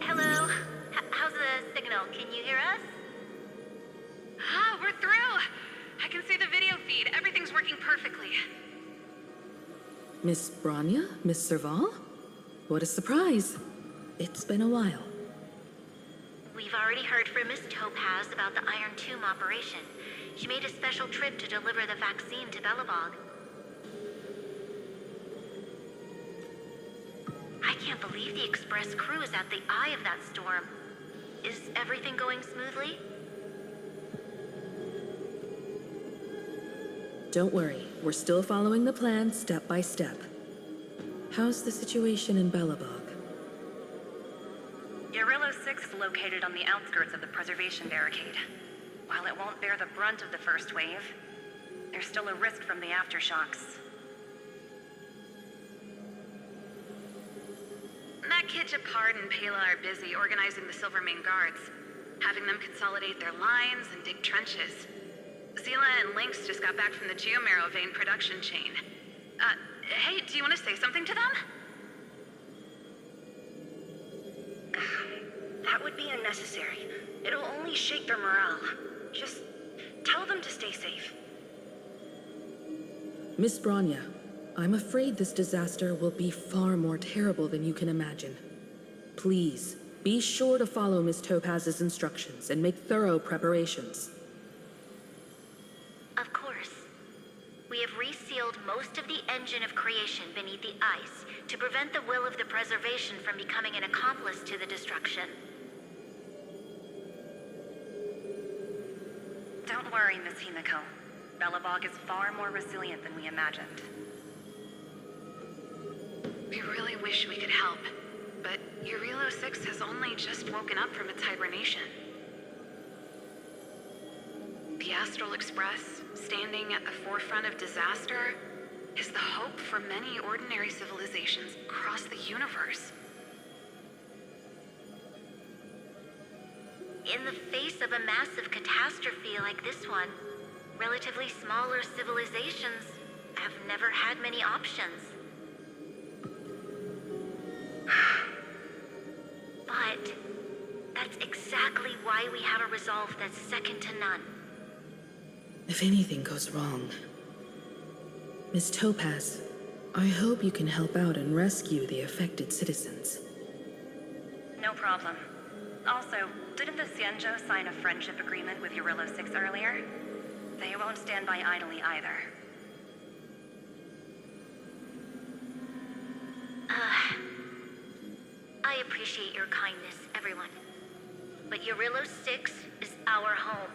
Hello. How's the signal? Can you hear us? Ah, we're through! I can see the video feed. Everything's working perfectly. Miss Bronya? Miss Serval? What a surprise. It's been a while. We've already heard from Miss Topaz about the Iron Tomb operation. She made a special trip to deliver the vaccine to Belobog. I can't believe the Express crew is at the eye of that storm. Is everything going smoothly? Don't worry, we're still following the plan step by step. How's the situation in Belobog? Urillo 6 is located on the outskirts of the preservation barricade. While it won't bear the brunt of the first wave, there's still a risk from the aftershocks. That kid Japard and Pela are busy organizing the Silvermane Guards, having them consolidate their lines and dig trenches. Zila and Lynx just got back from the Geomarrow vein production chain. Hey, do you want to say something to them? That would be unnecessary. It'll only shake their morale. Just tell them to stay safe. Miss Bronya, I'm afraid this disaster will be far more terrible than you can imagine. Please, be sure to follow Miss Topaz's instructions and make thorough preparations. Of course. We have resealed most of the engine of creation beneath the ice to prevent the will of the preservation from becoming an accomplice to the destruction. Don't worry, Miss Himiko. Belobog is far more resilient than we imagined. We really wish we could help, but Urillo 6 has only just woken up from its hibernation. The Astral Express, standing at the forefront of disaster, is the hope for many ordinary civilizations across the universe. In the face of a massive catastrophe like this one, relatively smaller civilizations have never had many options. But that's exactly why we have a resolve that's second to none. If anything goes wrong... Miss Topaz, I hope you can help out and rescue the affected citizens. No problem. Also, didn't the Xianzhou sign a friendship agreement with Urillo 6 earlier? They won't stand by idly either. I appreciate your kindness, everyone. But Urillo 6 is our home.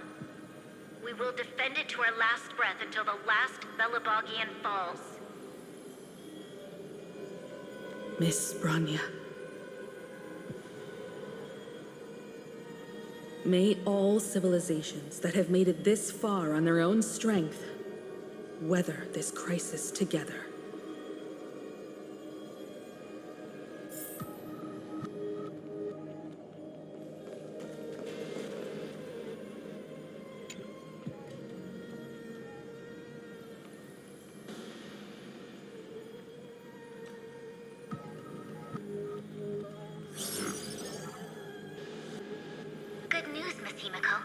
We will defend it to our last breath until the last Belobogian falls. Miss Bronya. May all civilizations that have made it this far on their own strength weather this crisis together. Good news, Miss Himiko.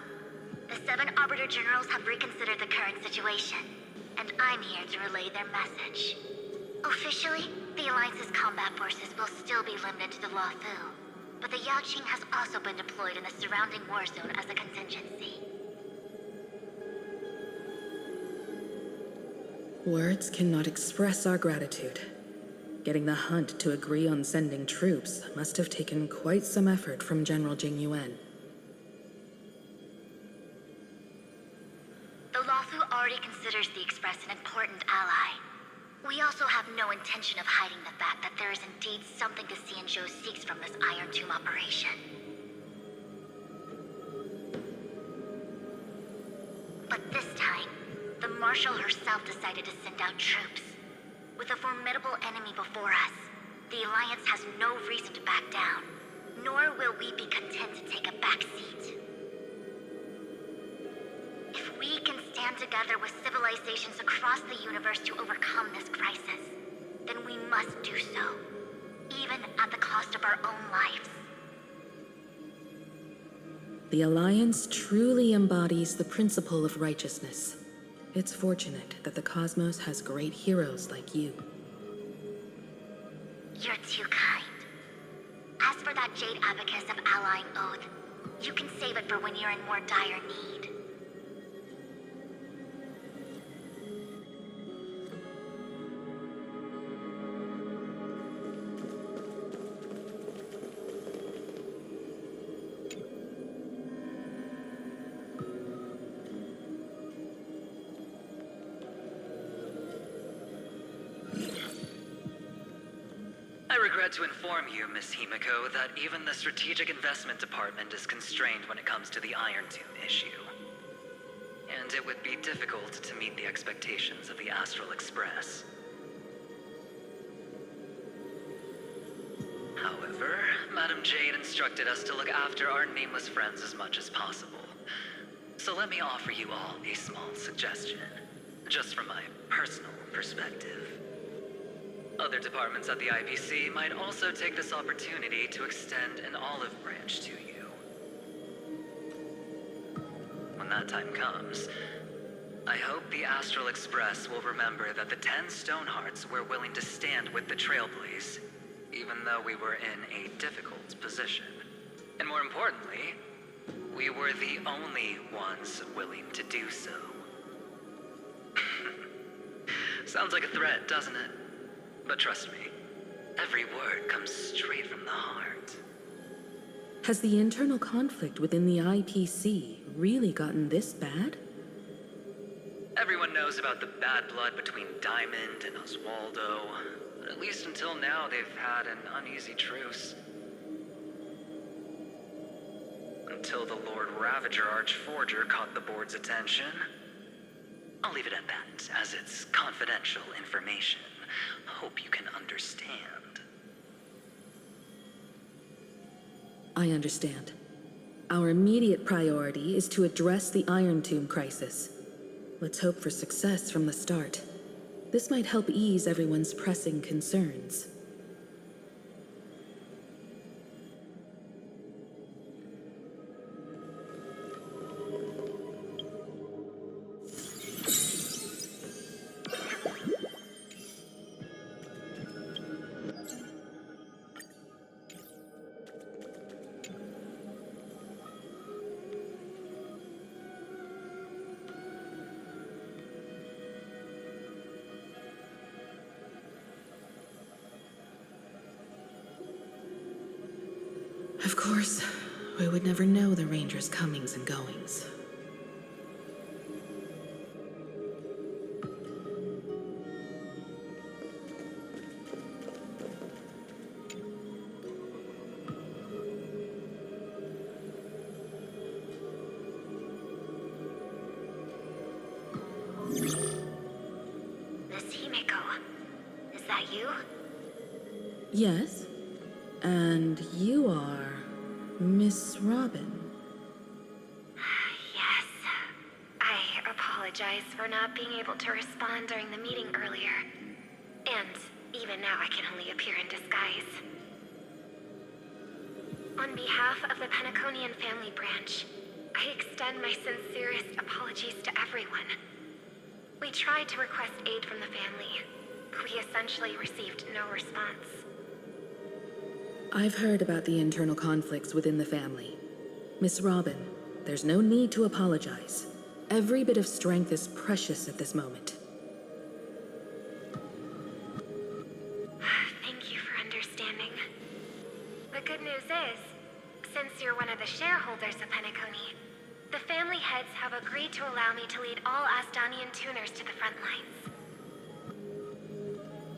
The 7 Arbiter Generals have reconsidered the current situation, and I'm here to relay their message. Officially, the Alliance's combat forces will still be limited to the Luofu, but the Yaoqing has also been deployed in the surrounding war zone as a contingency. Words cannot express our gratitude. Getting the Hunt to agree on sending troops must have taken quite some effort from General Jing Yuan. The Luofu already considers the Express an important ally. We also have no intention of hiding the fact that there is indeed something the Xianzhou seeks from this Iron Tomb operation. But this time, the Marshal herself decided to send out troops. With a formidable enemy before us, the Alliance has no reason to back down, nor will we be content to take a back seat. If we can stand together with civilizations across the universe to overcome this crisis, then we must do so, even at the cost of our own lives. The Alliance truly embodies the principle of righteousness. It's fortunate that the cosmos has great heroes like you. You're too kind. As for that Jade Abacus of Allying Oath, you can save it for when you're in more dire need. I regret to inform you, Miss Himiko, that even the Strategic Investment Department is constrained when it comes to the Iron Tomb issue. And it would be difficult to meet the expectations of the Astral Express. However, Madam Jade instructed us to look after our nameless friends as much as possible. So let me offer you all a small suggestion, just from my personal perspective. Other departments at the IPC might also take this opportunity to extend an olive branch to you. When that time comes, I hope the Astral Express will remember that the 10 Stonehearts were willing to stand with the Trailblaze, even though we were in a difficult position. And more importantly, we were the only ones willing to do so. Sounds like a threat, doesn't it? But trust me, every word comes straight from the heart. Has the internal conflict within the IPC really gotten this bad? Everyone knows about the bad blood between Diamond and Oswaldo. But at least until now, they've had an uneasy truce. Until the Lord Ravager Archforger caught the board's attention. I'll leave it at that, as it's confidential information. Hope you can understand. I understand. Our immediate priority is to address the Iron Tomb crisis. Let's hope for success from the start. This might help ease everyone's pressing concerns. Of course, we would never know the Ranger's comings and goings. Miss Himiko, is that you? Yes? And you are Miss Robin. Yes. I apologize for not being able to respond during the meeting earlier. And even now I can only appear in disguise. On behalf of the Penaconian family branch, I extend my sincerest apologies to everyone. We tried to request aid from the family, but we essentially received no response. I've heard about the internal conflicts within the family. Miss Robin, there's no need to apologize. Every bit of strength is precious at this moment. Thank you for understanding. The good news is, since you're one of the shareholders of Penacony, the family heads have agreed to allow me to lead all Astanian tuners to the front lines.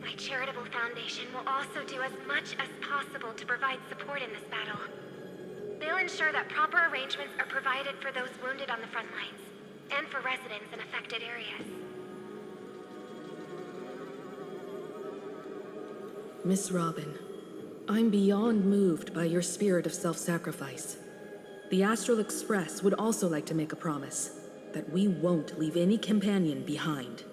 My charitable foundation will also do as much as possible to provide support in this battle. They'll ensure that proper arrangements are provided for those wounded on the front lines, and for residents in affected areas. Miss Robin, I'm beyond moved by your spirit of self-sacrifice. The Astral Express would also like to make a promise that we won't leave any companion behind.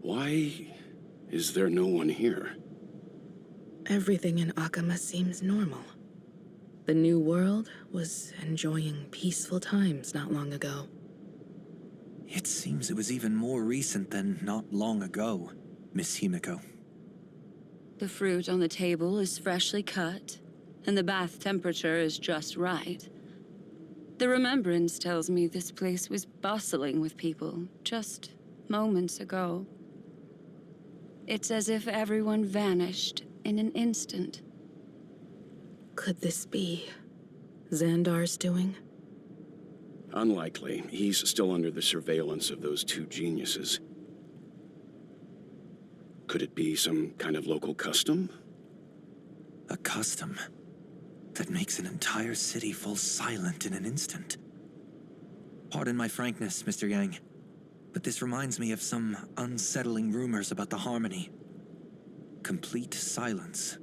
Why is there no one here? Everything in Akama seems normal. The New World was enjoying peaceful times not long ago. It seems it was even more recent than not long ago, Miss Himiko. The fruit on the table is freshly cut, and the bath temperature is just right. The remembrance tells me this place was bustling with people just moments ago. It's as if everyone vanished in an instant. Could this be Xandar's doing? Unlikely. He's still under the surveillance of those two geniuses. Could it be some kind of local custom? A custom that makes an entire city fall silent in an instant. Pardon my frankness, Mr. Yang, but this reminds me of some unsettling rumors about the Harmony. Complete silence.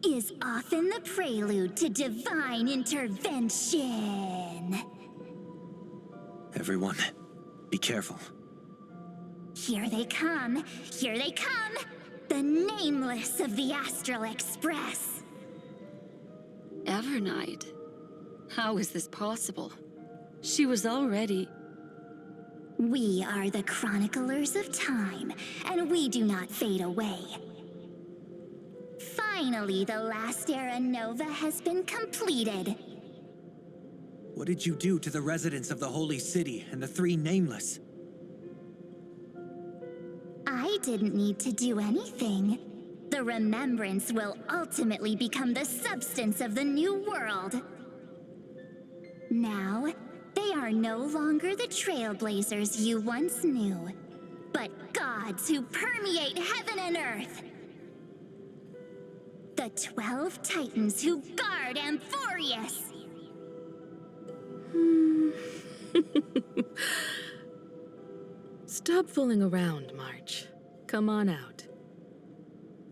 Is often the prelude to divine intervention. Everyone, be careful. Here they come! Here they come! The nameless of the Astral Express! Evernight? How is this possible? She was already... We are the chroniclers of time, and we do not fade away. Finally, the last era Nova has been completed. What did you do to the residents of the Holy City and the three Nameless? I didn't need to do anything. The remembrance will ultimately become the substance of the new world. Now, they are no longer the trailblazers you once knew, but gods who permeate heaven and earth. The 12 Titans who guard Amphorius. Stop fooling around, March. Come on out.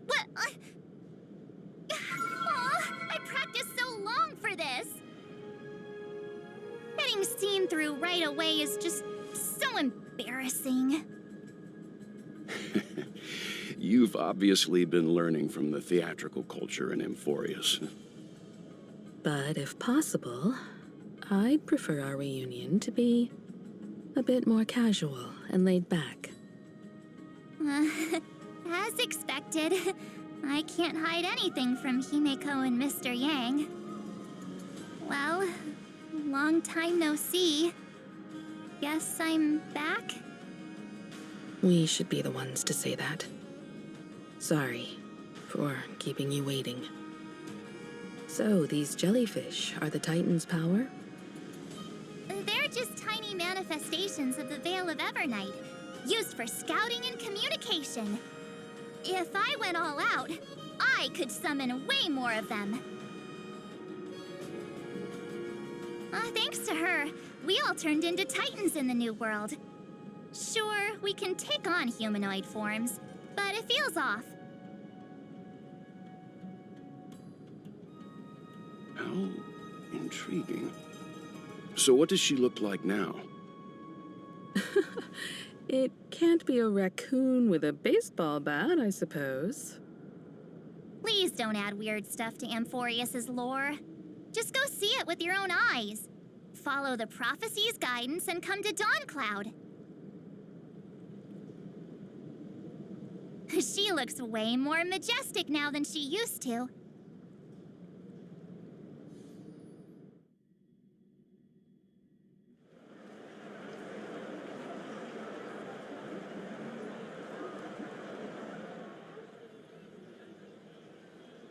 What? I practiced so long for this. Getting seen through right away is just so embarrassing. You've obviously been learning from the theatrical culture in Amphorius. But if possible, I'd prefer our reunion to be a bit more casual and laid back. As expected, I can't hide anything from Himeko and Mr. Yang. Well, long time no see. Guess I'm back? We should be the ones to say that. Sorry for keeping you waiting. So, these jellyfish are the Titan's power? They're just tiny manifestations of the Veil of Evernight, used for scouting and communication. If I went all out, I could summon way more of them. Thanks to her, we all turned into Titans in the New World. Sure, we can take on humanoid forms, but it feels off. How intriguing. So what does she look like now? It can't be a raccoon with a baseball bat, I suppose. Please don't add weird stuff to Amphorius's lore. Just go see it with your own eyes. Follow the prophecy's guidance and come to Dawncloud. She looks way more majestic now than she used to.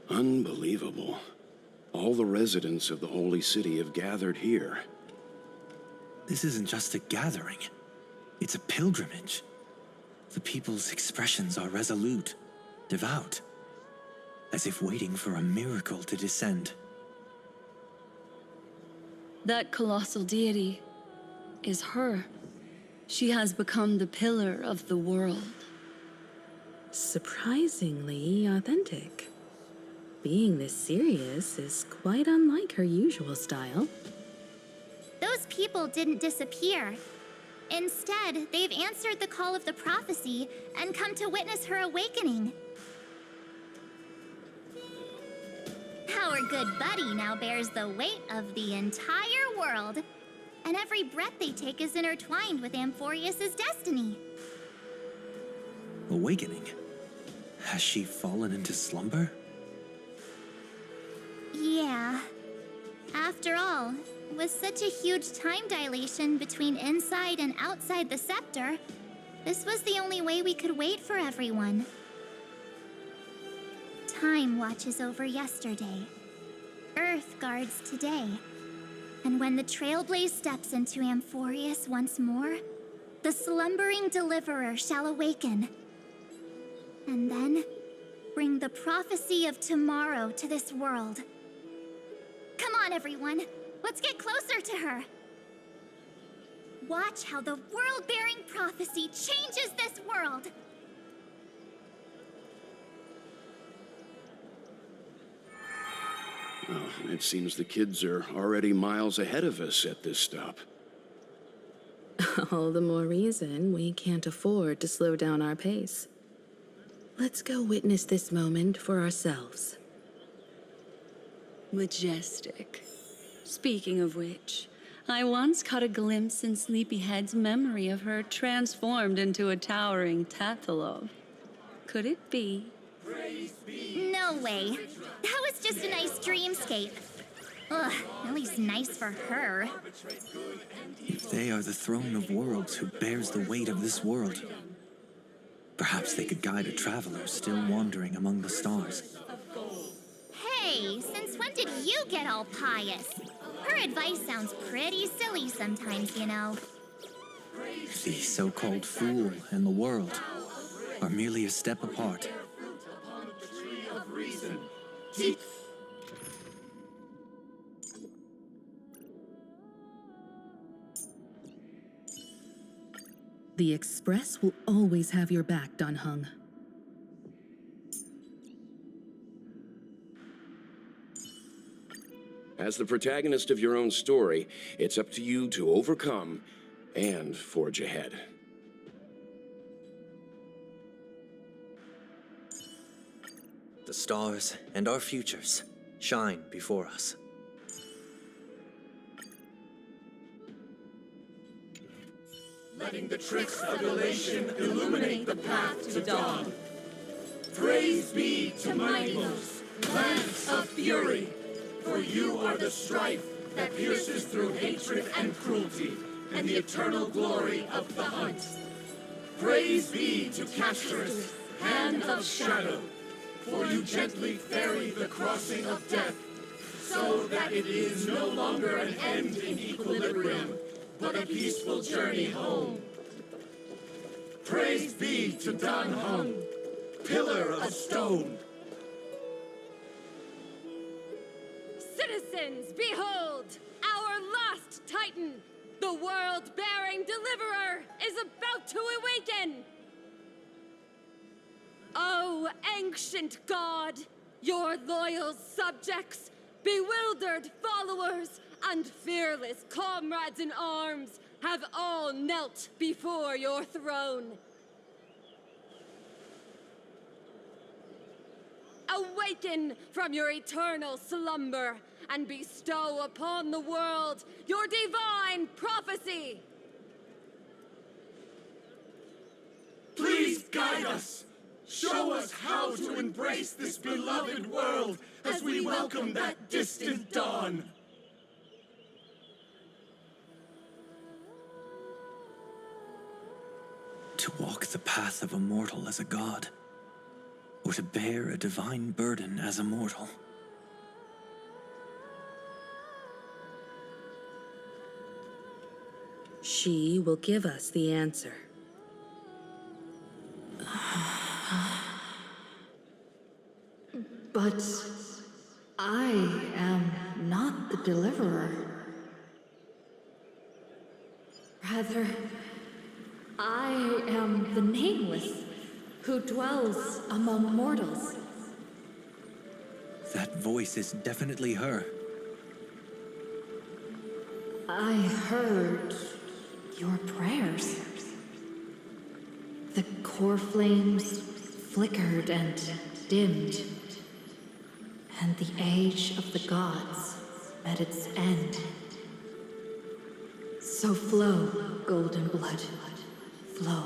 Unbelievable. All the residents of the Holy City have gathered here. This isn't just a gathering. It's a pilgrimage. The people's expressions are resolute, devout, as if waiting for a miracle to descend. That colossal deity is her. She has become the pillar of the world. Surprisingly authentic. Being this serious is quite unlike her usual style. Those people didn't disappear. Instead, they've answered the call of the prophecy and come to witness her awakening. Our good buddy now bears the weight of the entire world, and every breath they take is intertwined with Amphorius's destiny. Awakening? Has she fallen into slumber? Yeah. After all, with such a huge time dilation between inside and outside the scepter, this was the only way we could wait for everyone. Time watches over yesterday. Earth guards today. And when the Trailblaze steps into Amphorius once more, the slumbering deliverer shall awaken. And then, bring the prophecy of tomorrow to this world. Come on, everyone. Let's get closer to her. Watch how the world-bearing prophecy changes this world. Well, it seems the kids are already miles ahead of us at this stop. All the more reason we can't afford to slow down our pace. Let's go witness this moment for ourselves. Majestic. Speaking of which, I once caught a glimpse in Sleepyhead's memory of her transformed into a towering Tatalov. Could it be? No way. That was just a nice dreamscape. Ugh, at least nice for her. If they are the throne of worlds who bears the weight of this world, perhaps they could guide a traveler still wandering among the stars. Hey, since when did you get all pious? Her advice sounds pretty silly sometimes, you know. The so-called fool and the world are merely a step apart. The Express will always have your back, Dunhung. As the protagonist of your own story, it's up to you to overcome and forge ahead. The stars and our futures shine before us. Letting the tricks of elation illuminate the path to dawn. Praise be to Mightylos, Lance of Fury, for you are the strife that pierces through hatred and cruelty, and the eternal glory of the hunt. Praise be to Castorus, Hand of Shadow, for you gently ferry the crossing of death, so that it is no longer an end in equilibrium, but a peaceful journey home. Praise be to Dunhung, Pillar of Stone. Citizens, behold! Our last Titan, the world-bearing deliverer, is about to awaken! Oh, ancient god, your loyal subjects, bewildered followers, and fearless comrades in arms have all knelt before your throne. Awaken from your eternal slumber and bestow upon the world your divine prophecy. Please guide us. Show us how to embrace this beloved world as we welcome that distant dawn. To walk the path of a mortal as a god, or to bear a divine burden as a mortal. She will give us the answer. But I am not the deliverer. Rather, I am the Nameless, who dwells among mortals. That voice is definitely her. I heard your prayers. The core flames flickered and dimmed, and the age of the gods met its end. So flow, golden blood, flow.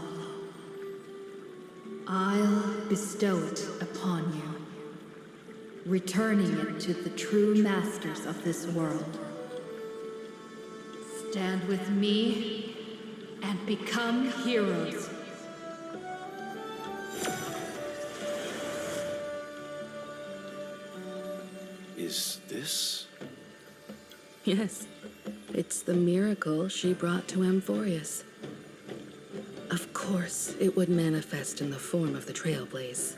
I'll bestow it upon you, returning it to the true masters of this world. Stand with me and become heroes. Is this? Yes, it's the miracle she brought to Amphorius. Of course, it would manifest in the form of the Trailblaze.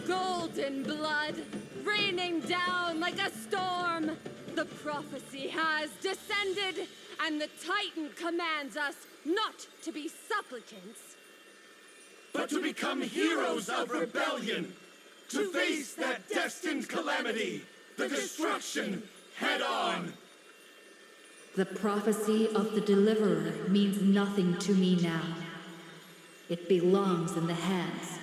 Golden blood, raining down like a storm. The prophecy has descended, and the Titan commands us not to be supplicants, but to become heroes of rebellion, to face that destined calamity, the destruction, head on. The prophecy of the Deliverer means nothing to me now. It belongs in the hands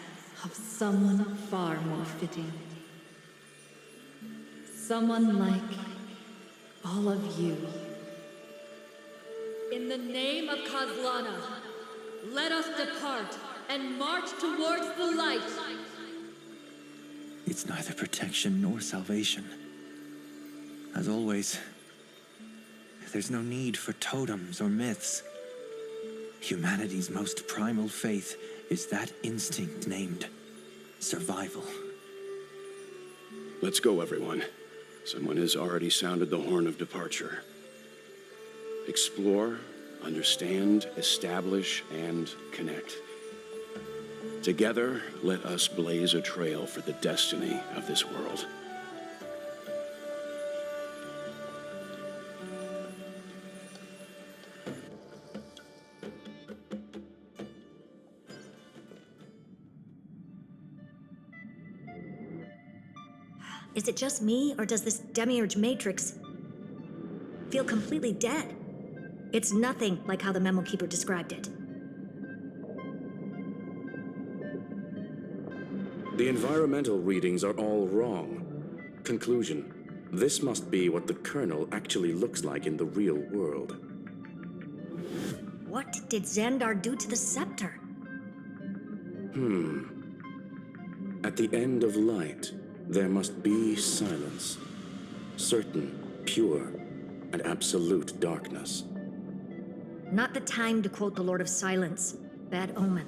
of someone far more fitting. Someone like all of you. In the name of Kozlana, let us depart and march towards the light. It's neither protection nor salvation. As always, there's no need for totems or myths. Humanity's most primal faith is that instinct named survival. Let's go, everyone. Someone has already sounded the horn of departure. Explore, understand, establish, and connect. Together, let us blaze a trail for the destiny of this world. Is it just me, or does this demiurge matrix feel completely dead? It's nothing like how the memo keeper described it. The environmental readings are all wrong. Conclusion: this must be what the kernel actually looks like in the real world. What did Xandar do to the scepter? At the end of light, there must be silence. Certain, pure, and absolute darkness. Not the time to quote the Lord of Silence. Bad omen.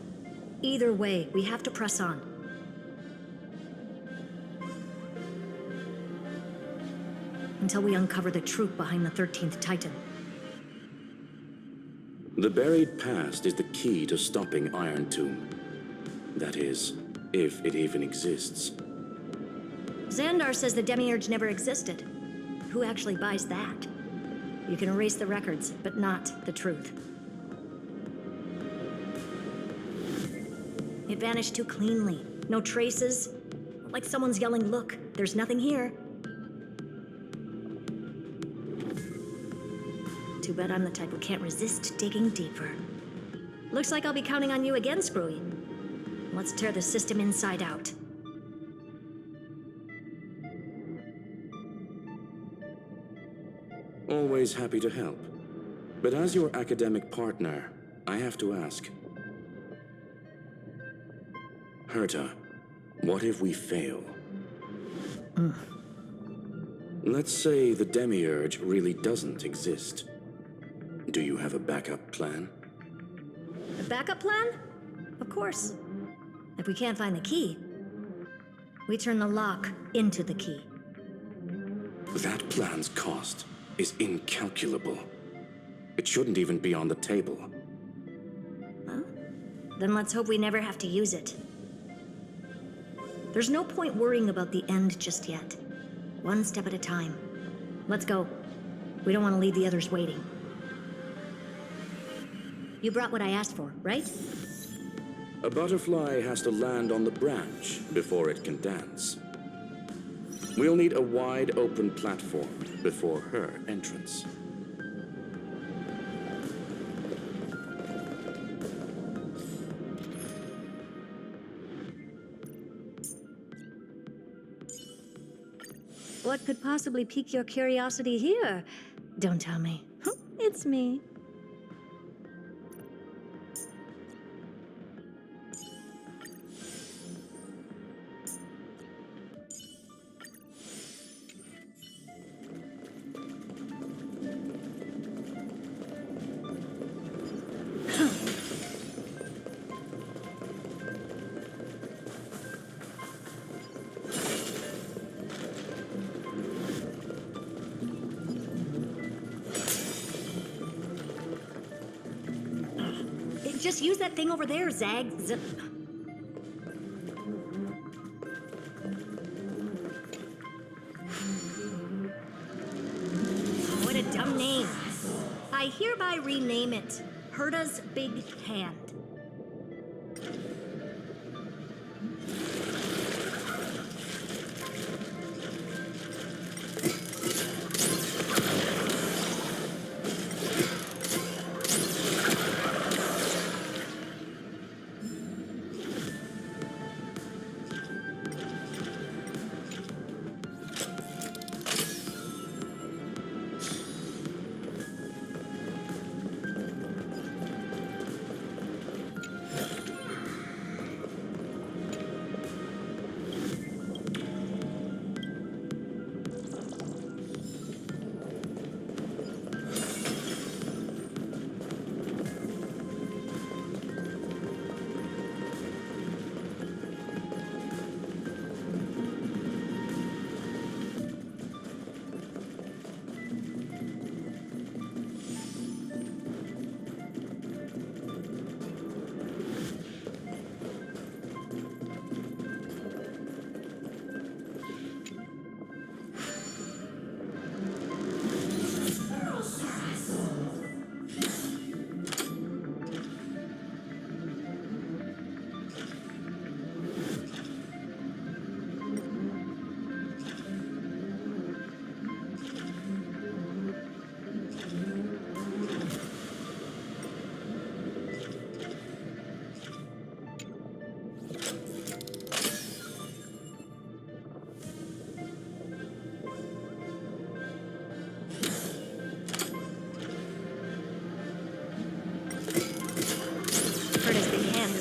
Either way, we have to press on. Until we uncover the truth behind the 13th Titan. The buried past is the key to stopping Iron Tomb. That is, if it even exists. Xandar says the demiurge never existed. Who actually buys that? You can erase the records, but not the truth. It vanished too cleanly. No traces. Like someone's yelling, "Look, there's nothing here." Too bad I'm the type who can't resist digging deeper. Looks like I'll be counting on you again, Screwy. Let's tear the system inside out. Always happy to help. But as your academic partner, I have to ask. Herta, what if we fail? Let's say the demiurge really doesn't exist. Do you have a backup plan? A backup plan? Of course. If we can't find the key, we turn the lock into the key. That plan's cost is incalculable. It shouldn't even be on the table. Well, then let's hope we never have to use it. There's no point worrying about the end just yet. One step at a time. Let's go. We don't want to leave the others waiting. You brought what I asked for, right? A butterfly has to land on the branch before it can dance. We'll need a wide open platform before her entrance. What could possibly pique your curiosity here? Don't tell me. It's me. Just use that thing over there, Zag. What a dumb name. I hereby rename it Herta's Big Hand.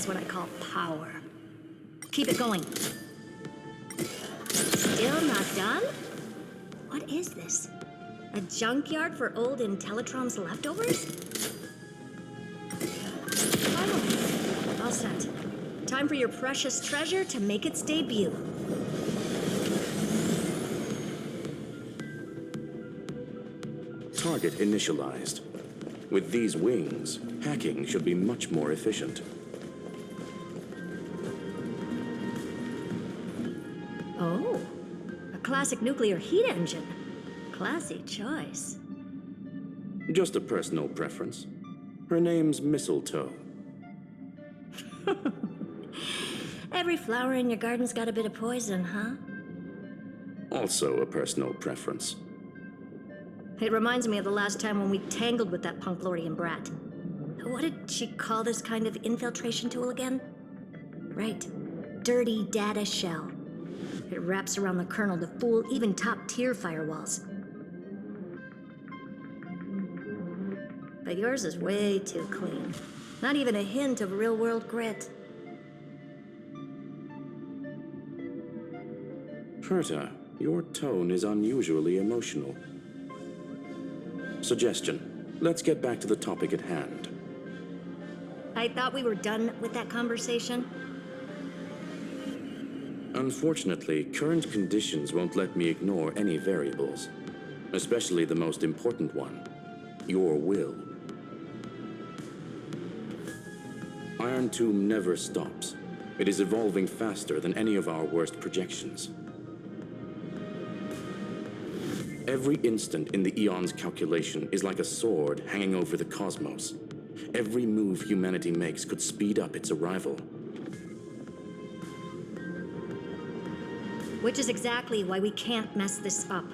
What I call power. Keep it going. Still not done? What is this? A junkyard for old Intellitrom's leftovers? Finally, all set. Time for your precious treasure to make its debut. Target initialized. With these wings, hacking should be much more efficient. Oh, a classic nuclear heat engine. Classy choice. Just a personal preference. Her name's Mistletoe. Every flower in your garden's got a bit of poison, huh? Also a personal preference. It reminds me of the last time when we tangled with that Punklorian brat. What did she call this kind of infiltration tool again? Right. Dirty data shell. It wraps around the kernel to fool even top-tier firewalls. But yours is way too clean. Not even a hint of real-world grit. Herta, your tone is unusually emotional. Suggestion. Let's get back to the topic at hand. I thought we were done with that conversation. Unfortunately, current conditions won't let me ignore any variables, especially the most important one, your will. Iron Tomb never stops. It is evolving faster than any of our worst projections. Every instant in the Eon's calculation is like a sword hanging over the cosmos. Every move humanity makes could speed up its arrival. Which is exactly why we can't mess this up.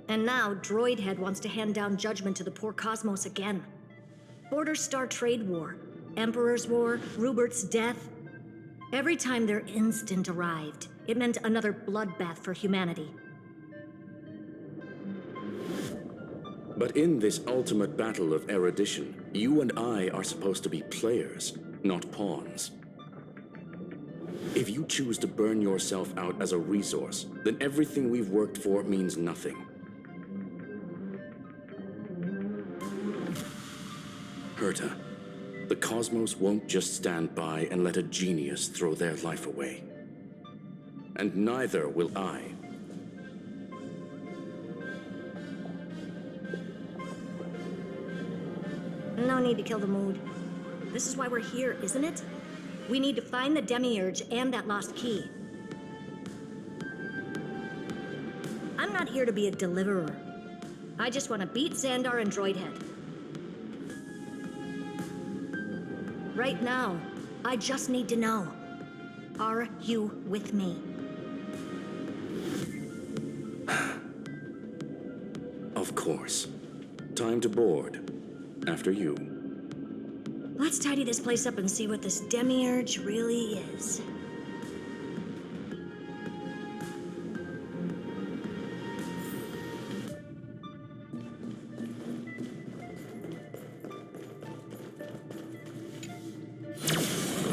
And now, Droidhead wants to hand down judgment to the poor cosmos again. Border Star Trade War, Emperor's War, Rupert's death. Every time their instant arrived, it meant another bloodbath for humanity. But in this ultimate battle of erudition, you and I are supposed to be players, not pawns. If you choose to burn yourself out as a resource, then everything we've worked for means nothing. Herta, the cosmos won't just stand by and let a genius throw their life away. And neither will I. No need to kill the mood. This is why we're here, isn't it? We need to find the Demiurge and that lost key. I'm not here to be a deliverer. I just want to beat Xandar and Droidhead. Right now, I just need to know. Are you with me? Of course. Time to board. After you. Let's tidy this place up and see what this Demiurge really is.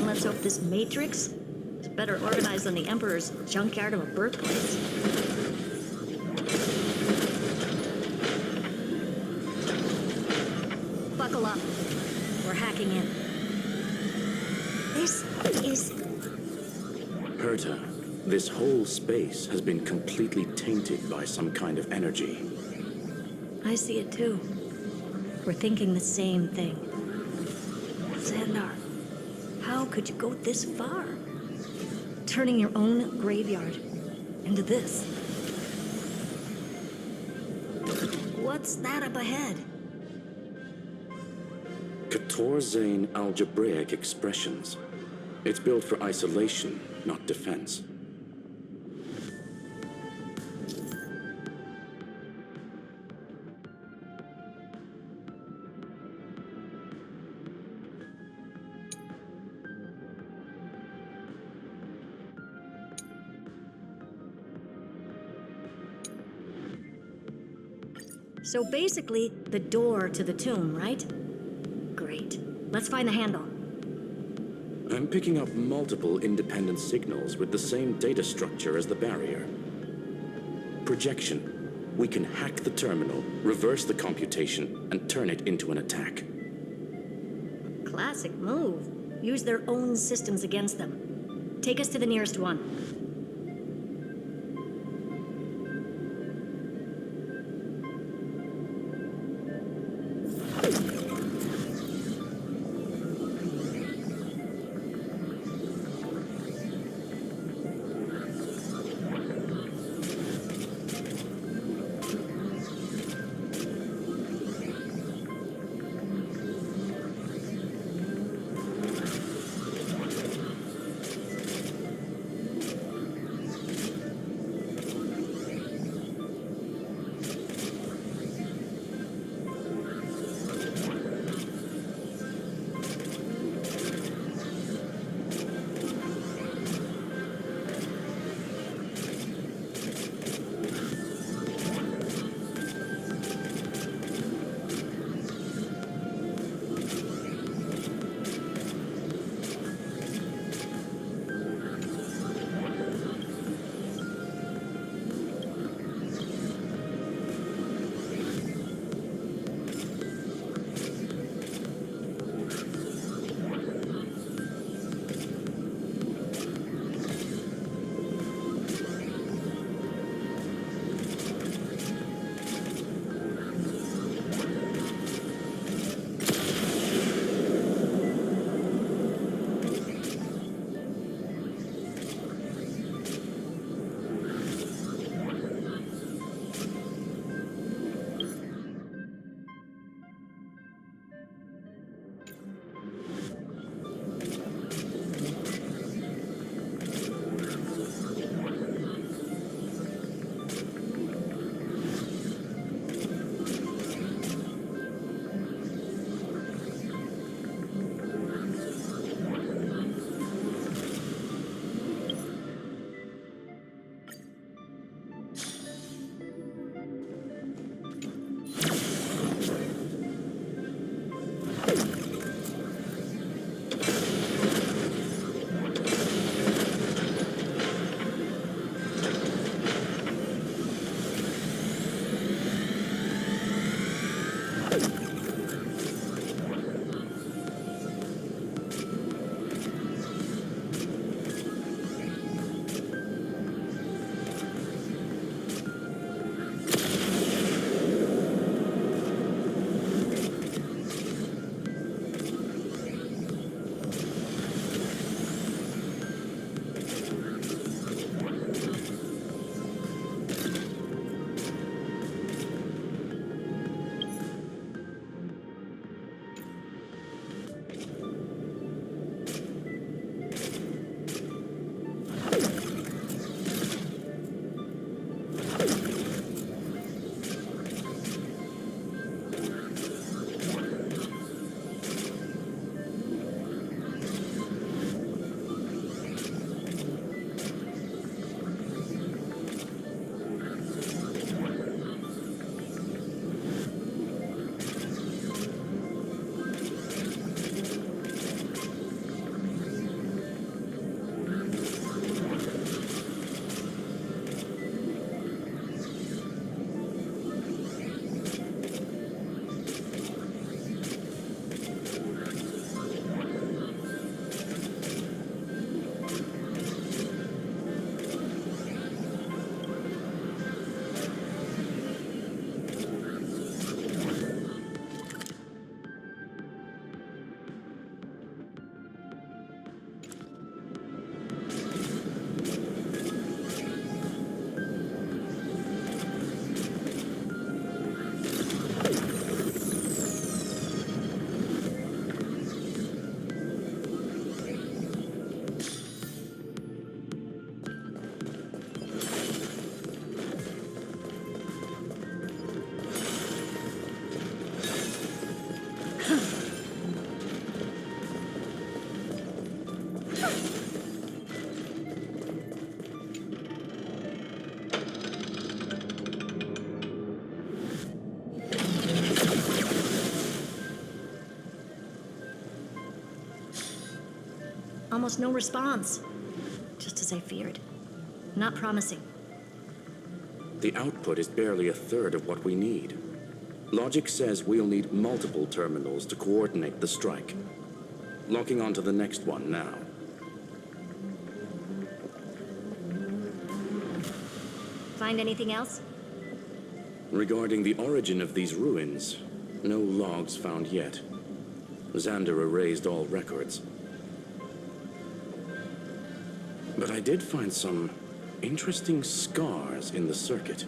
Let's hope this Matrix is better organized than the Emperor's junkyard of a birthplace. Buckle up. We're hacking in. This is... Herta, this whole space has been completely tainted by some kind of energy. I see it too. We're thinking the same thing. Xandar, how could you go this far? Turning your own graveyard into this. What's that up ahead? Katorzane algebraic expressions. It's built for isolation, not defense. So basically, the door to the tomb, right? Great. Let's find the handle. I'm picking up multiple independent signals with the same data structure as the barrier. Projection. We can hack the terminal, reverse the computation, and turn it into an attack. Classic move. Use their own systems against them. Take us to the nearest one. almost no response. Just as I feared. Not promising. The output is barely a third of what we need. Logic says we'll need multiple terminals to coordinate the strike. Locking onto the next one now. Find anything else? Regarding the origin of these ruins, no logs found yet. Xander erased all records. But I did find some interesting scars in the circuit.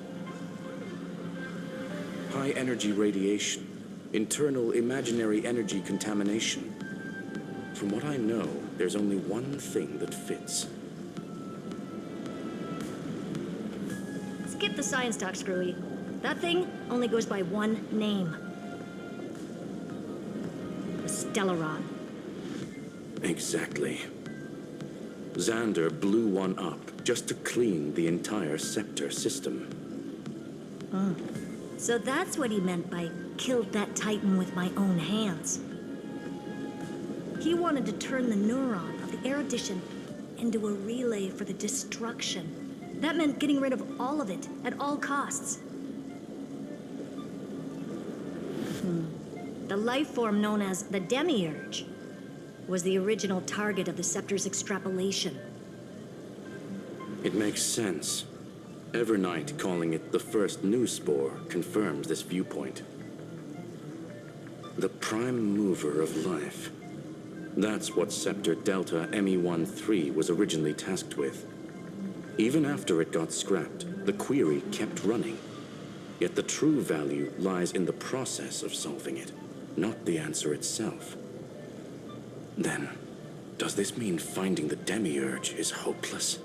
High energy radiation, internal imaginary energy contamination. From what I know, there's only one thing that fits. Skip the science talk, Screwy. That thing only goes by one name. A Stellaron. Exactly. Xander blew one up just to clean the entire Scepter system. So that's what he meant by killed that Titan with my own hands. He wanted to turn the neuron of the erudition into a relay for the destruction. That meant getting rid of all of it at all costs. The life form known as the Demiurge was the original target of the Scepter's extrapolation. It makes sense. Evernight calling it the first new spore confirms this viewpoint. The prime mover of life. That's what Scepter Delta ME-13 was originally tasked with. Even after it got scrapped, the query kept running. Yet the true value lies in the process of solving it, not the answer itself. Then, does this mean finding the Demiurge is hopeless?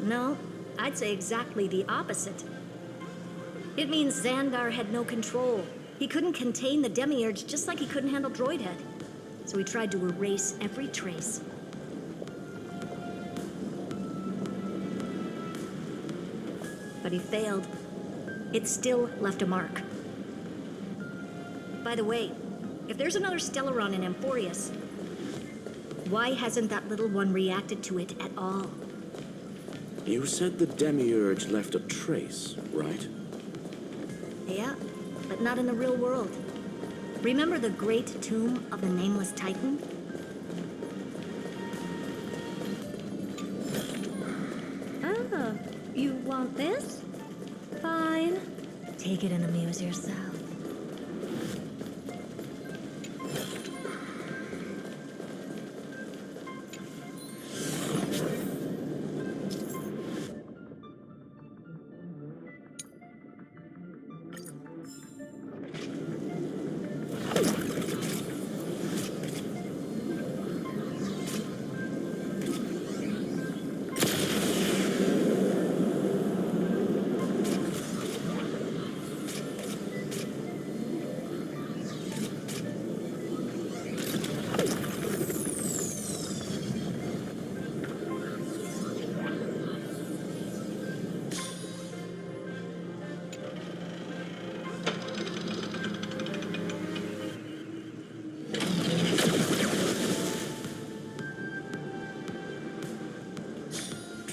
No, I'd say exactly the opposite. It means Xandar had no control. He couldn't contain the Demiurge just like he couldn't handle Droidhead. So he tried to erase every trace. But he failed. It still left a mark. By the way, if there's another Stellaron in Amphorius, why hasn't that little one reacted to it at all? You said the Demiurge left a trace, right? Yeah, but not in the real world. Remember the great tomb of the Nameless Titan? Oh, you want this? Fine. Take it and amuse yourself.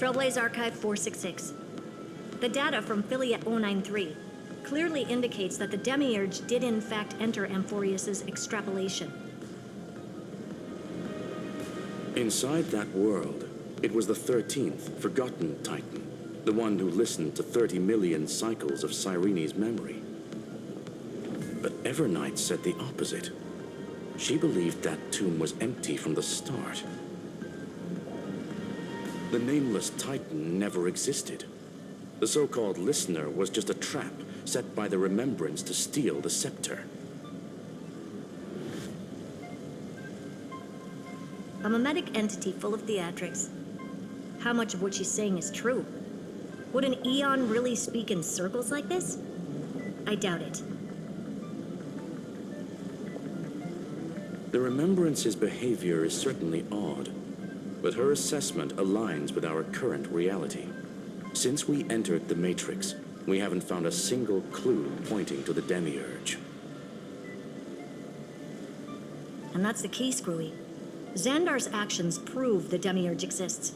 Trailblaze Archive 466. The data from Filiate 093 clearly indicates that the Demiurge did in fact enter Amphorius's extrapolation. Inside that world, it was the 13th, forgotten Titan, the one who listened to 30 million cycles of Cyrene's memory. But Evernight said the opposite. She believed that tomb was empty from the start. The Nameless Titan never existed. The so-called Listener was just a trap set by the Remembrance to steal the Scepter. A mimetic entity full of theatrics. How much of what she's saying is true? Would an Eon really speak in circles like this? I doubt it. The Remembrance's behavior is certainly odd, but her assessment aligns with our current reality. Since we entered the Matrix, we haven't found a single clue pointing to the Demiurge. And that's the key, Screwy. Xandar's actions prove the Demiurge exists.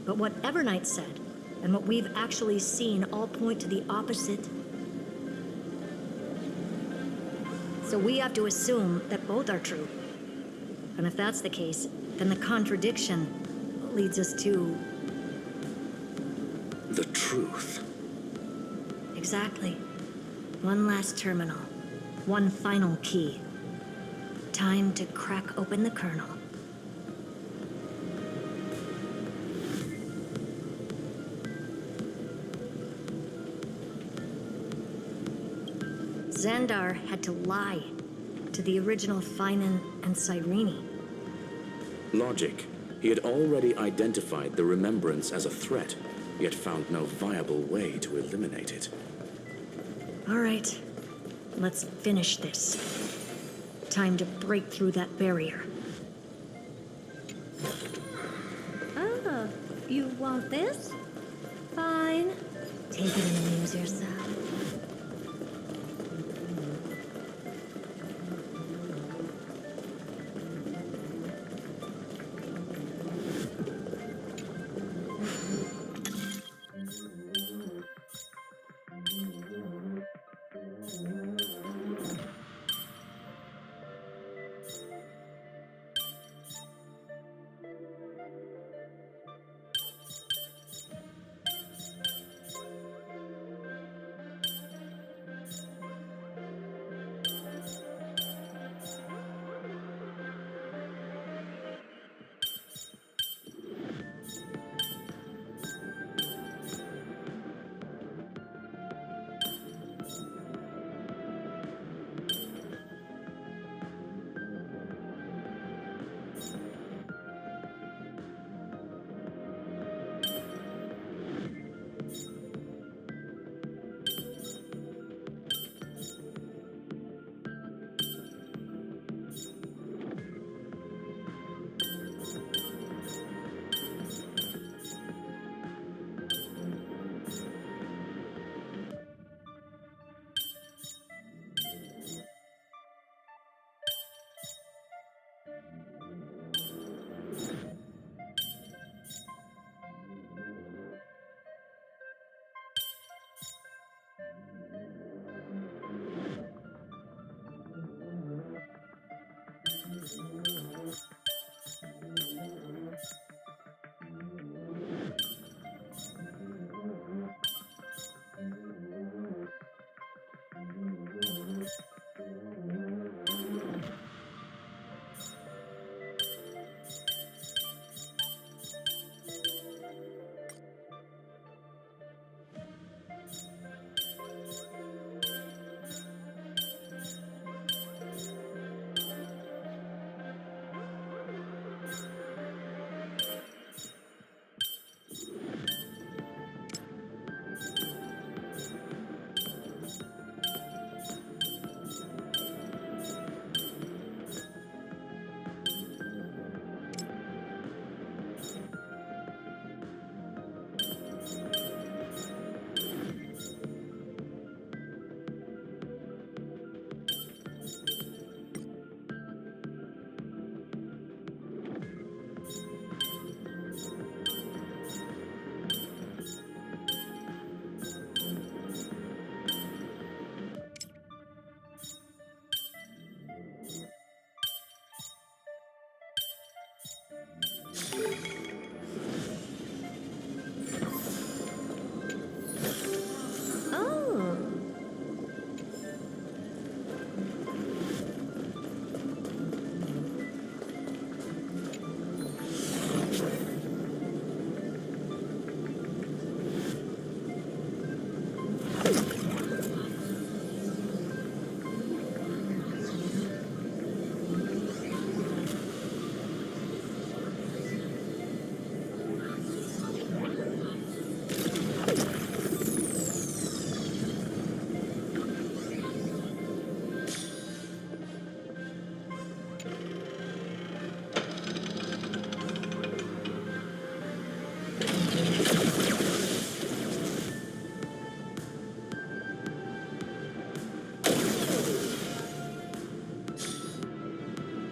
But what Evernight said, and what we've actually seen, all point to the opposite. So we have to assume that both are true. And if that's the case, then the contradiction leads us to... The truth. Exactly. One last terminal. One final key. Time to crack open the kernel. Xandar had to lie to the original Finan and Cyrene. Logic. He had already identified the remembrance as a threat, yet found no viable way to eliminate it. All right, let's finish this. Time to break through that barrier. Oh, you want this? Fine. Take it and amuse yourself.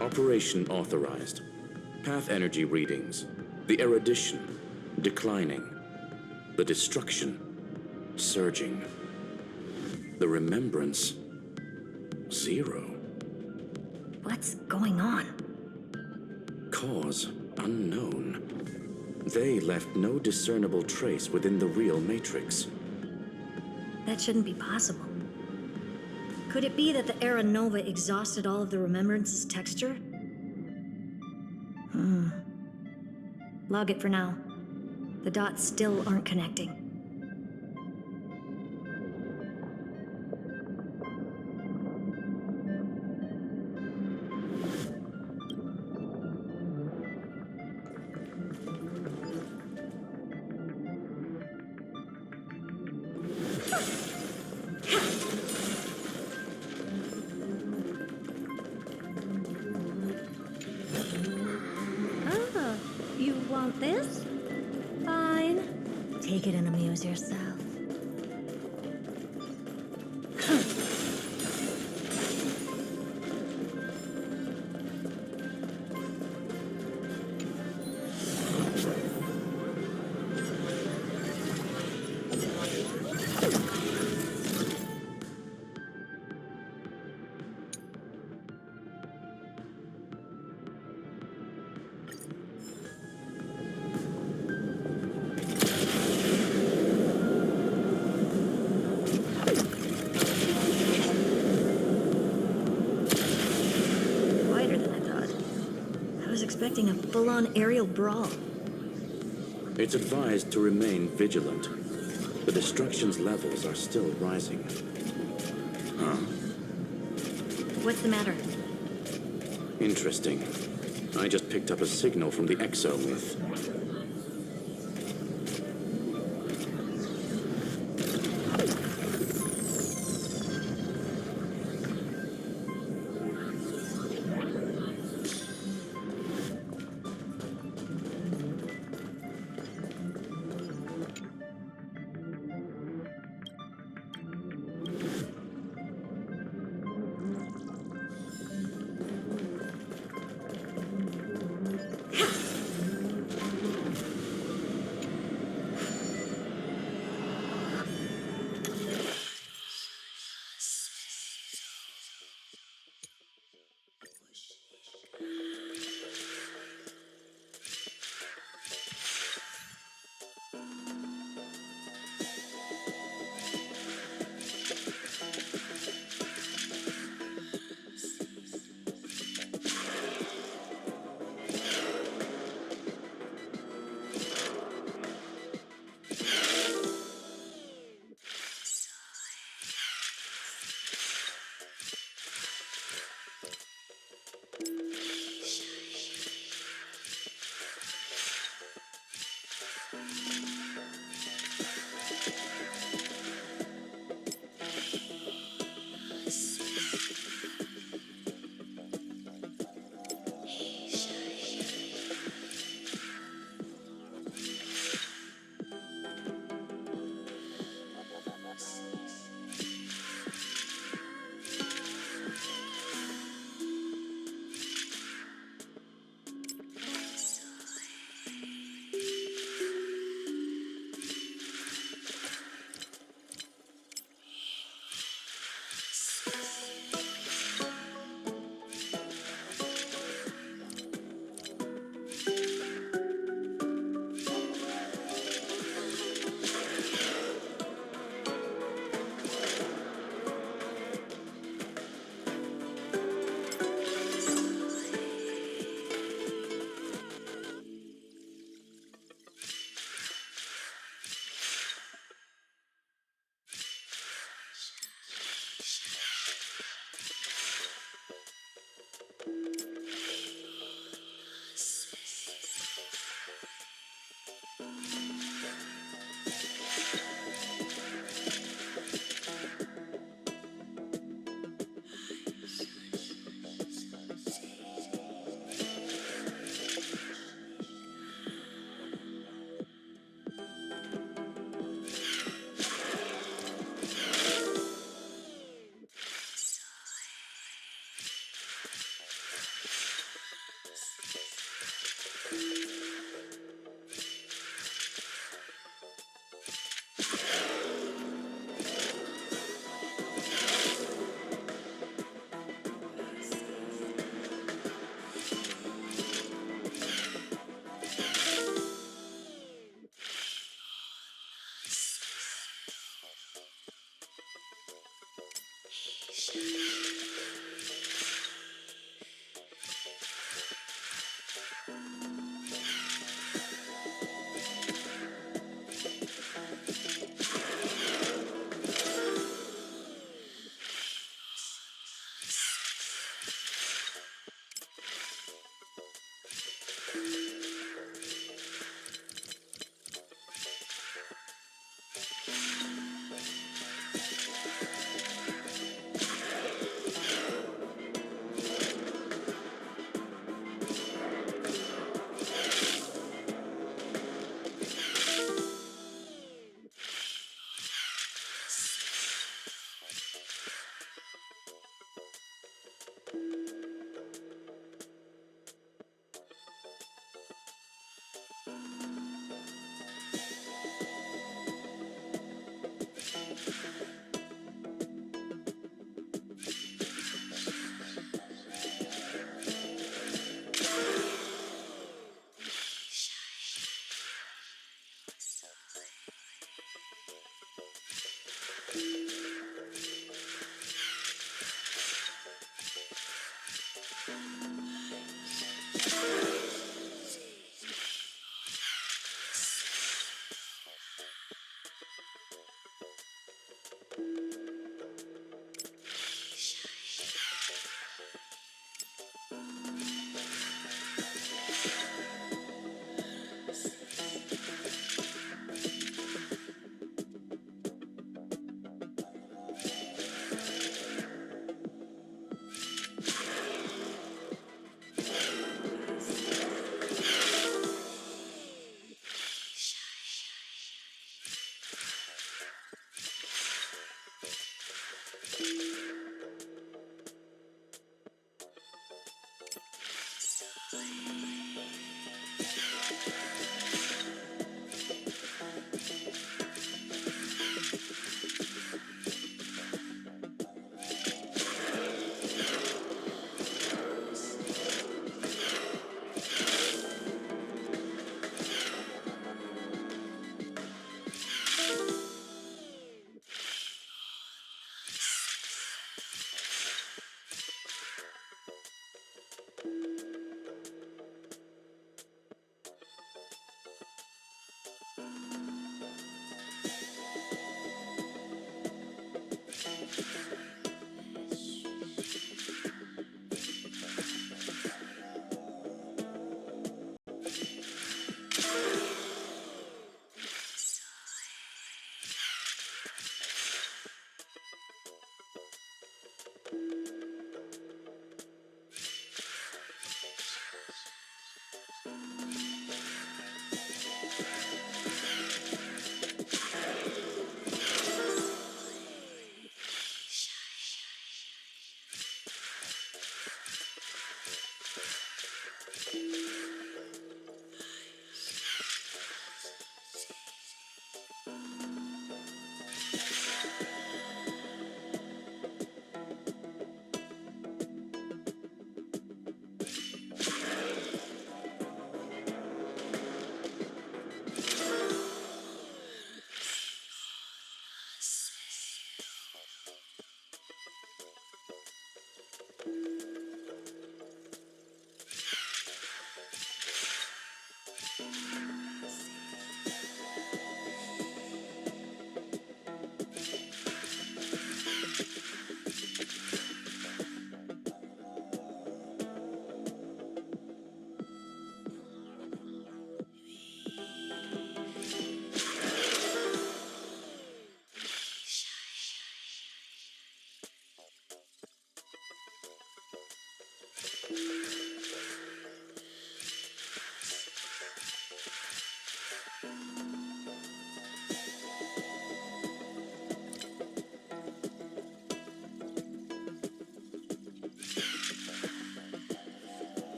Operation authorized. Path energy readings. The erudition, declining. The destruction, surging. The remembrance, 0. What's going on? Cause unknown. They left no discernible trace within the real Matrix. That shouldn't be possible. Could it be that the Era Nova exhausted all of the Remembrance's texture? Log it for now. The dots still aren't connecting. You want this? Fine. Take it and amuse yourself. Expecting a full-on aerial brawl. It's advised to remain vigilant. The destruction's levels are still rising. Huh? What's the matter? Interesting. I just picked up a signal from the exomyth.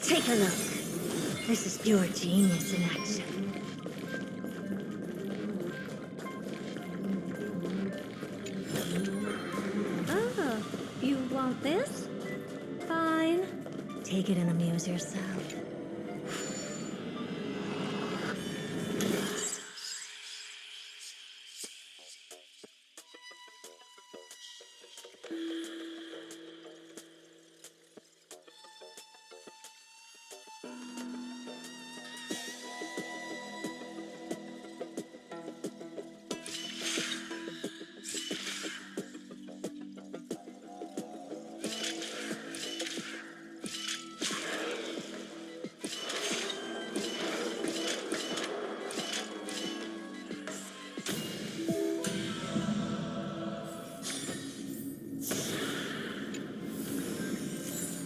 Take a look. This is pure genius in action. Oh, you want this? Fine. Take it and amuse yourself.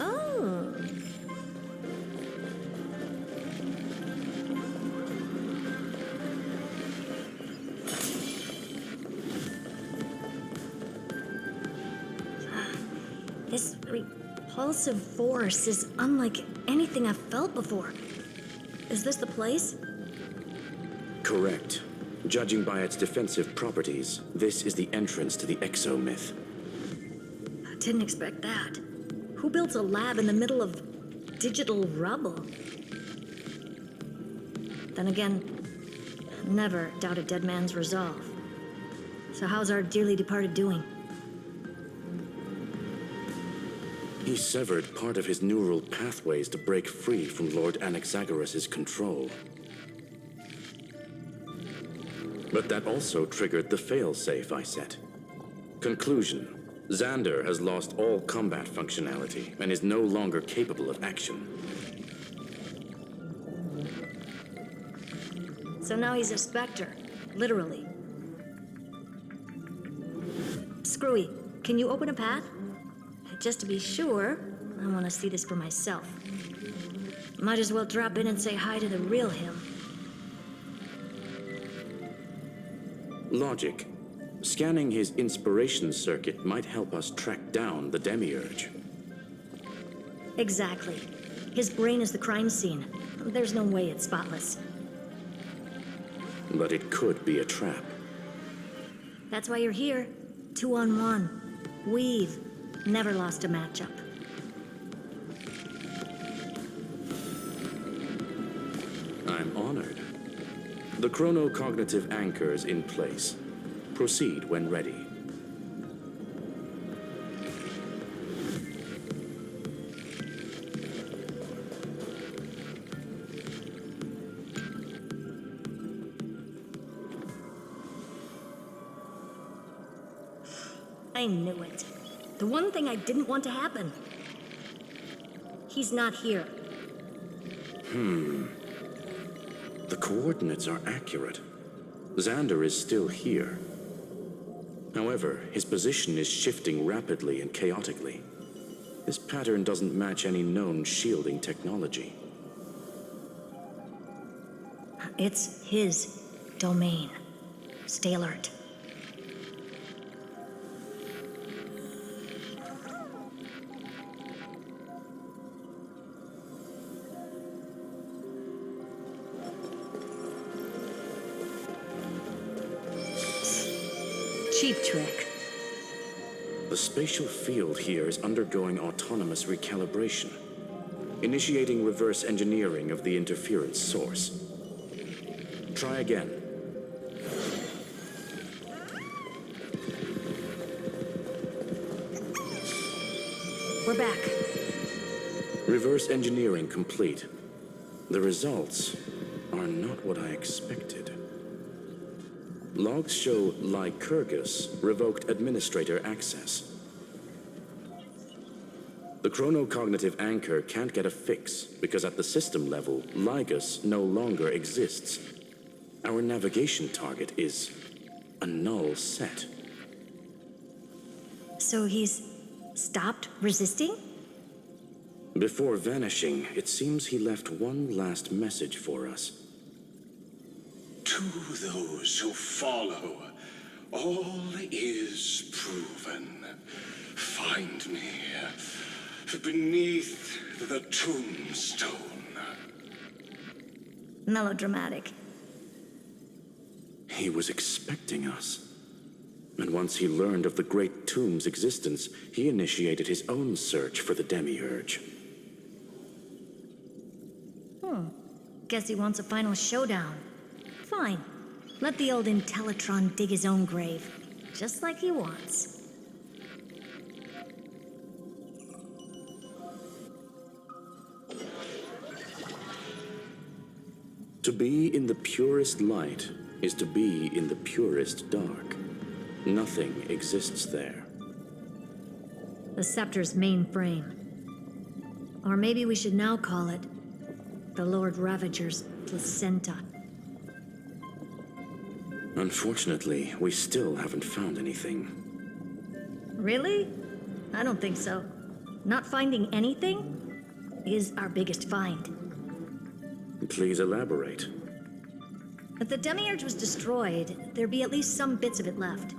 Oh. This repulsive force is unlike anything I've felt before. Is this the place? Correct. Judging by its defensive properties, this is the entrance to the exomyth. I didn't expect that. Who builds a lab in the middle of digital rubble? Then again, never doubt a dead man's resolve. So how's our dearly departed doing? He severed part of his neural pathways to break free from Lord Anaxagoras' control. But that also triggered the failsafe I set. Conclusion: Xander has lost all combat functionality and is no longer capable of action. So now he's a specter, literally. Screwy, can you open a path? Just to be sure, I want to see this for myself. Might as well drop in and say hi to the real him. Logic. Scanning his inspiration circuit might help us track down the demiurge. Exactly. His brain is the crime scene. There's no way it's spotless. But it could be a trap. That's why you're here. 2-on-1. We've never lost a matchup. I'm honored. The chronocognitive anchor's in place. Proceed when ready. I knew it. The one thing I didn't want to happen. He's not here. The coordinates are accurate. Xander is still here. However, his position is shifting rapidly and chaotically. This pattern doesn't match any known shielding technology. It's his domain. Stay alert. Cheap trick. The spatial field here is undergoing autonomous recalibration, initiating reverse engineering of the interference source. Try again. We're back. Reverse engineering complete. The results are not what I expected. Logs show Lycurgus revoked administrator access. The chronocognitive anchor can't get a fix because at the system level, Lygus no longer exists. Our navigation target is a null set. So he's stopped resisting? Before vanishing, it seems he left one last message for us. To those who follow, all is proven. Find me, beneath the tombstone. Melodramatic. He was expecting us. And once he learned of the Great Tomb's existence, he initiated his own search for the Demiurge. Guess he wants a final showdown. Fine. Let the old Intellitron dig his own grave. Just like he wants. To be in the purest light is to be in the purest dark. Nothing exists there. The Scepter's main frame. Or maybe we should now call it the Lord Ravager's placenta. Unfortunately, we still haven't found anything. Really? I don't think so. Not finding anything is our biggest find. Please elaborate. If the Demiurge was destroyed, there'd be at least some bits of it left.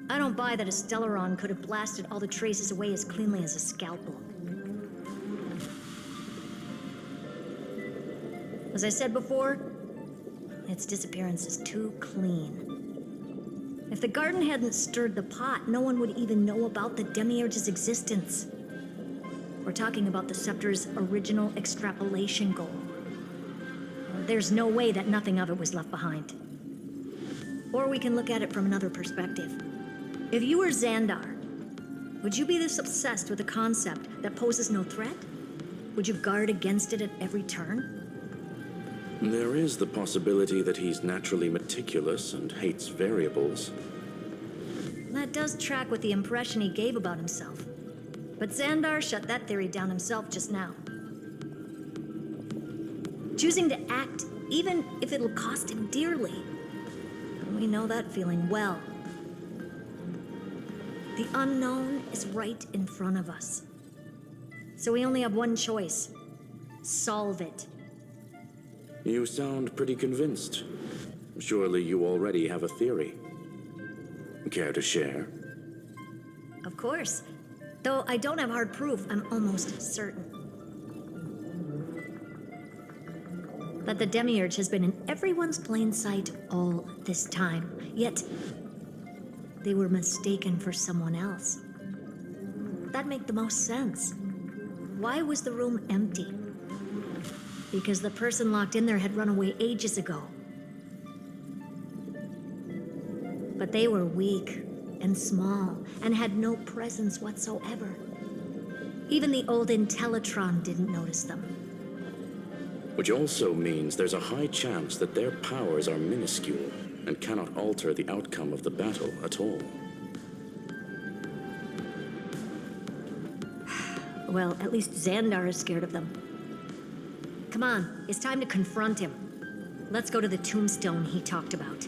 I don't buy that a Stellaron could have blasted all the traces away as cleanly as a scalpel. As I said before, its disappearance is too clean. If the garden hadn't stirred the pot, no one would even know about the Demiurge's existence. We're talking about the Scepter's original extrapolation goal. There's no way that nothing of it was left behind. Or we can look at it from another perspective. If you were Xandar, would you be this obsessed with a concept that poses no threat? Would you guard against it at every turn? There is the possibility that he's naturally meticulous and hates variables. That does track with the impression he gave about himself. But Xandar shut that theory down himself just now. Choosing to act, even if it'll cost him dearly. We know that feeling well. The unknown is right in front of us. So we only have one choice. Solve it. You sound pretty convinced. Surely you already have a theory. Care to share? Of course. Though I don't have hard proof, I'm almost certain. That the Demiurge has been in everyone's plain sight all this time. Yet, they were mistaken for someone else. That'd make the most sense. Why was the room empty? Because the person locked in there had run away ages ago. But they were weak and small and had no presence whatsoever. Even the old Intellitron didn't notice them. Which also means there's a high chance that their powers are minuscule and cannot alter the outcome of the battle at all. Well, at least Xandar is scared of them. Come on, it's time to confront him. Let's go to the tombstone he talked about.